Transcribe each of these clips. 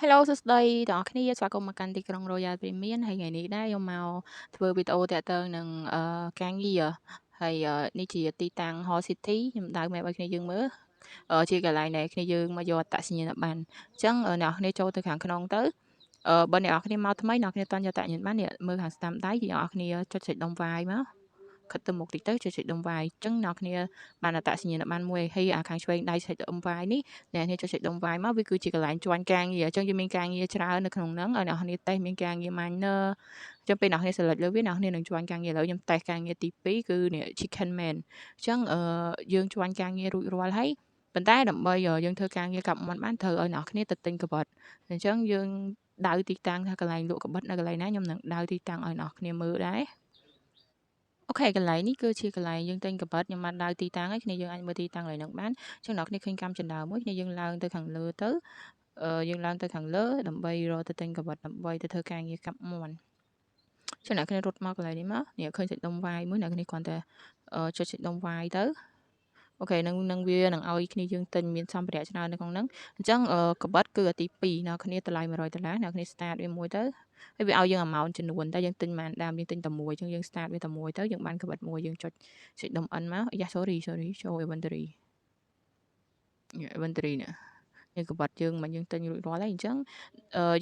Hello សួស្តីទាំងអស់គ្នាស្វាគមន៍មកកាន់ទីក្រុង Royal Premium ហើយថ្ងៃនេះដែរខ្ញុំមកធ្វើវីដេអូតាក់ទងនឹងការងារហើយនេះជាទីតាំង Hall City ខ្ញុំដើរ map ឲ្យគ្នាយើងមើលជាកន្លែងដែលគ្នាយើងមកយកអត្តសញ្ញាណប័ណ្ណអញ្ចឹងអ្នកនរគ្នាចូលទៅខាងក្នុងទៅបើអ្នកនរគ្នាមកថ្មីអ្នកនរគ្នាអត់យកអត្តសញ្ញាណប័ណ្ណនេះមើលខាងស្ដាំដៃគឺអ្នកនរគ្នាចុចចុចដុំវាយមកខិតទៅមុខតិចទៅចុចចុចដុំវាយអញ្ចឹងអ្នកនរគ្នាបានអត្តសញ្ញាណប័ណ្ណមួយហើយខាងឆ្វេងដៃចុចដុំវាយនេះអ្នកនរគ្នាចុចចុចដុំវាយមកវាគឺជាកន្លែងជួញការងារអញ្ចឹងយើងមានការងារច្រើននៅក្នុងហ្នឹងឲ្យអ្នកនរគ្នាតេស្តមានការងារ minor អញ្ចឹងពេលអ្នកនរគ្នា select លើវាអ្នកនរគ្នានឹងជួញការងារឥឡូវខ្ញុំតេស្តការងារទី2គឺនេះ chicken man អញ្ចឹងយើងជួញការងាររួចរាល់ហើយប៉ុន្តែដើម្បីយើងធ្វើការងារកាប់មាន់បានត្រូវឲ្យអ្នកនរគ្នាទៅទិញកបិតអញ្ចឹងយើងដៅទីតាំងថាកន្លែងលក់កបិតនៅកន្លែងណាខ្ញុំនឹងដៅទីតាំងឲ្យអ្នកនរគ្នាមើលដែរអូខេកន្លែងនេះគឺជាកន្លែងយើងទិញកបិតខ្ញុំបានដៅទីតាំងហើយគ្នាយើងអាចមើលទីតាំងកន្លែងហ្នឹងបានអញ្ចឹងអ្នកនរគ្នាឃើញកម្មចិនដើមមួយគ្នាយើងឡើងទៅខាងលើទៅយើងឡើងទៅខាងលើដើម្បីរកទៅទិញកបិតដើម្បីទៅធ្វើការងារកាប់មាន់ចឹងអ្នកគ្នារត់មកកន្លែងនេះមកនេះឃើញសាច់ដុំវាយមួយអ្នកគ្នាគ្រាន់តែចុចសាច់ដុំវាយទៅអូខេនឹងវានឹងឲ្យគ្នាយើងទិញមានសម្ភារៈច្រើននៅក្នុងហ្នឹងអញ្ចឹងកបិតគឺអាទី2អ្នកគ្នាតម្លៃ$100អ្នកគ្នា start វាមួយទៅហើយវាឲ្យយើង amount ចំនួនតែយើងទិញបានដើមយើងទិញតែមួយអញ្ចឹងយើង start វាតែមួយទៅយើងបានកបិតមួយយើងចុចសាច់ដុំ N មកយ៉ា sorry ចូល inventory នេះកបិតយើងមិនយើងទិញរួចរាល់ហើយអញ្ចឹង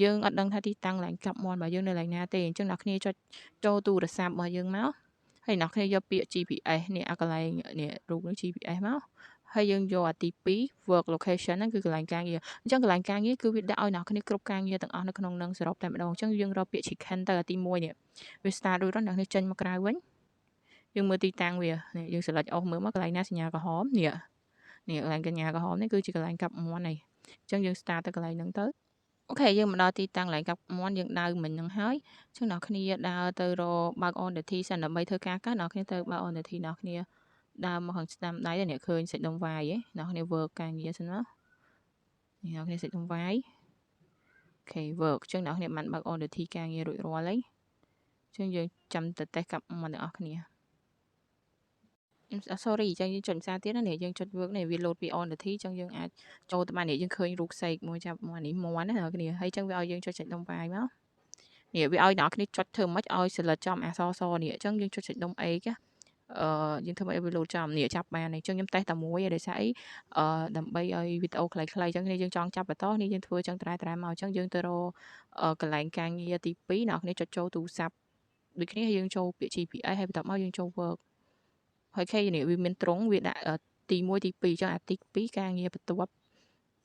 យើងអត់ដឹងថាទីតាំងកន្លែងកាប់មាន់របស់យើងនៅកន្លែងណាទេអញ្ចឹងអ្នកគ្នាចុចចូលទូរស័ព្ទរបស់យើងមកហើយអ្នកគ្នាយកពាក្យ GPS នេះអាកន្លែងនេះរូបនេះ GPS មកហើយយើងយកអាទី2 work location ហ្នឹងគឺកន្លែងការងារអញ្ចឹងកន្លែងការងារគឺវាដាក់ឲ្យអ្នកគ្នាគ្រប់ការងារទាំងអស់នៅក្នុងនឹងសរុបតែម្ដងអញ្ចឹងយើងរកពាក្យ chicken ទៅអាទី1នេះវា start រួចរាល់អ្នកគ្នាចេញមកក្រៅវិញយើងមើលទីតាំងវានេះយើង select អស់មើលមកកន្លែងណាសញ្ញាក្រហមនេះកន្លែងកញ្ញាក្រហមនេះគឺជាកន្លែងកាប់មាន់នេះអញ្ចឹងយើង start ទៅកន្លែងហ្នឹងទៅអូខេយើងមកដល់ទីតាំងកន្លែងកាប់មាន់យើងដើរមិញហ្នឹងហើយអញ្ចឹងអ្នកគ្នាដើរទៅរកបើក on the T សិនដើម្បីធ្វើការអ្នកគ្នាទៅបើក on the T អ្នកគ្នាដើរមកខាងស្ដាំដៃអ្នកឃើញសាច់ដុំវាយឯអ្នកគ្នា work ការងារសិនមកនេះអ្នកគ្នាសាច់ដុំវាយអូខេ work អញ្ចឹងអ្នកគ្នាបានបើក on the T ការងាររួចរាល់ហើយអញ្ចឹងយើងចាំទៅតេស្តកាប់មាន់ទាំងអស់គ្នាsorry អញ្ចឹងយើងចុចភាសាទៀតណានេះយើងចុច work នេះវា load ពី on the T អញ្ចឹងយើងអាចចូលទៅបាននេះយើងឃើញរូបសេកមួយចាប់មាន់នេះមាន់ណាអ្នកគ្នាហើយអញ្ចឹងវាឲ្យយើងចុចសាច់ដុំវាយមកនេះវាឲ្យអ្នកគ្នាចុចធ្វើមិនឲ្យ select ចំអក្សរសនេះអញ្ចឹងយើងចុចសាច់ដុំ A ចាយើងធ្វើឲ្យវា load ចំនេះចាប់បានអញ្ចឹងខ្ញុំតេស្តតែមួយឯងដោយសារអីដើម្បីឲ្យវីដេអូខ្លីៗអញ្ចឹងនេះយើងចង់ចាប់បន្តនេះយើងធ្វើអញ្ចឹងត្រែមកអញ្ចឹងយើងទៅរកកន្លែងការងារទី2អ្នកគ្នាចុចចូលទូរស័ព្ទដូចគ្នាយើងចូលពាក្យ GPS ហើយបន្ទាប់មកយើងចូល work ហើយគេនេះវាមានត្រង់វាដាក់ទី1ទី2អញ្ចឹងអាទី2ការងារបន្ទាប់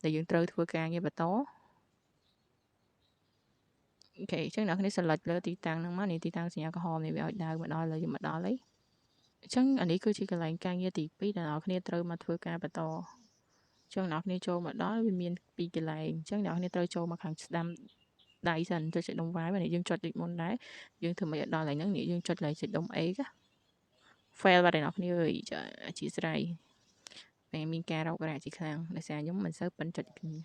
ដែលយើងត្រូវធ្វើការងារបន្តអូខេអញ្ចឹងអ្នកគ្នា select លើទីតាំងហ្នឹងមកនេះទីតាំងសញ្ញាក្រហមនេះវាឲ្យដើរមកដល់លើយើងមកដល់ហើយអញ្ចឹងអានេះគឺជាកន្លែងការងារទី2ដែលអ្នកគ្នាត្រូវមកធ្វើការបន្តអញ្ចឹងអ្នកគ្នាចូលមកដល់វាមាន2កន្លែងអញ្ចឹងអ្នកគ្នាត្រូវចូលមកខាងស្ដាំដៃសិនចុចដុំវាយនេះយើងចុចដូចមុនដែរយើងធ្វើមិនឲ្យដល់កន្លែងហ្នឹងនេះយើងចុចកន្លែងចុចដុំ A ចា fail បាត់ហើយអ្នកគ្នាអើយចាអធិស្ឋានពេលមានការរោគរាក់ជាខ្លាំងដោយសារខ្ញុំមិនសូវប៉ិនចុចគ្នា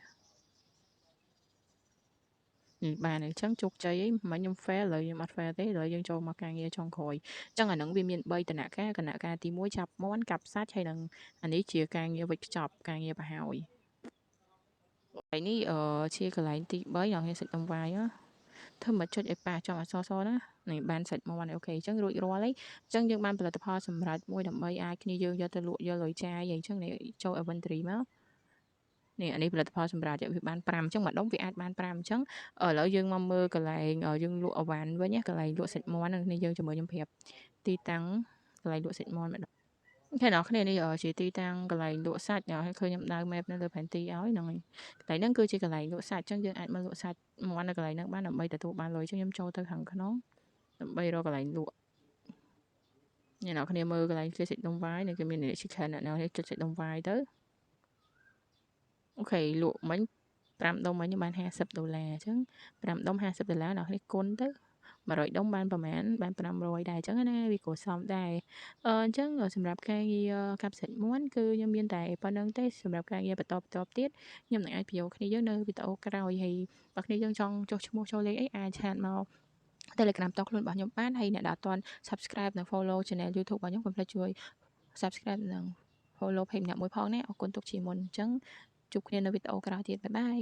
បានអញ្ចឹងជោគជ័យអីមិនខ្ញុំ fail ឥឡូវខ្ញុំអត់ fail ទេឥឡូវយើងចូលមកការងារចុងក្រោយអញ្ចឹងអាហ្នឹងវាមាន3ដំណាក់កាលដំណាក់កាលទី1ចាប់មាន់កាប់សាច់ហើយនឹងអានេះជាការងារវិចខ្ចប់ការងារប្រហើយហើយនេះជាកន្លែងទី3អ្នកគ្នាសាច់ដុំវាយធ្វើមកចុចឲ្យប៉ះចំអក្សរសណានេះបានសាច់មាន់អូខេអញ្ចឹងរួចរាល់ហើយអញ្ចឹងយើងបានផលិតផលសម្រាប់មួយដើម្បីអាចគ្នាយើងយកទៅលក់យកលុយចាយអញ្ចឹងនេះចូល inventory មកនេះអានេះផលិតផលសម្រាប់វាបាន5អញ្ចឹងម្ដុំវាអាចបាន5អញ្ចឹងឥឡូវយើងមកមើលកន្លែងយើងលក់អវ៉ាន់វិញណាកន្លែងលក់សាច់មាន់ហ្នឹងនេះយើងជាមួយខ្ញុំប្រាប់ទីតាំងកន្លែងលក់សាច់មាន់ម្ដងអូខេអ្នកគ្នានេះជាទីតាំងកន្លែងលក់សាច់ហើយឃើញខ្ញុំដើរ map នៅលើផែនទីឲ្យហ្នឹងហើយកន្លែងហ្នឹងគឺជាកន្លែងលក់សាច់អញ្ចឹងយើងអាចមកលក់សាច់មាន់នៅកន្លែងហ្នឹងបានដើម្បីទទួលបានលុយអញ្ចឹងខ្ញុំចូលទៅខាងក្នុងដើម្បីរកកន្លែងលក់អ្នកគ្នាមើលកន្លែងគេសាច់ដុំវាយនេះគេមាន chicken អ្នកនេះចុចសាច់ដុំវាយទៅអូខេលក់មិញ5ដុំមិញបាន$50អញ្ចឹង5ដុំ$50អ្នកនេះគុណទៅ100ដុំបានប្រហែលបាន500ដែរអញ្ចឹងណាវាក៏សមដែរអញ្ចឹងសម្រាប់ការងារកាប់សាច់មាន់គឺខ្ញុំមានតែប៉ុណ្្នឹងទេសម្រាប់ការងារបន្តទៀតខ្ញុំនឹងអាចបញ្ចូលគ្នាយើងនៅវីដេអូក្រោយហើយបើគ្នាយើងចង់ចុះឈ្មោះចូលលេខអីអាចឆាតមក Telegram តខ្លួនរបស់ខ្ញុំបានហើយអ្នកដែលអត់ទាន់ subscribe និង follow channel YouTube របស់ខ្ញុំកុំភ្លេចជួយ subscribe និង follow page ម្នាក់មួយផងណាអរគុណទុកជាមុនអញ្ចឹងជួបគ្នានៅវីដេអូក្រោយទៀតបាយបាយ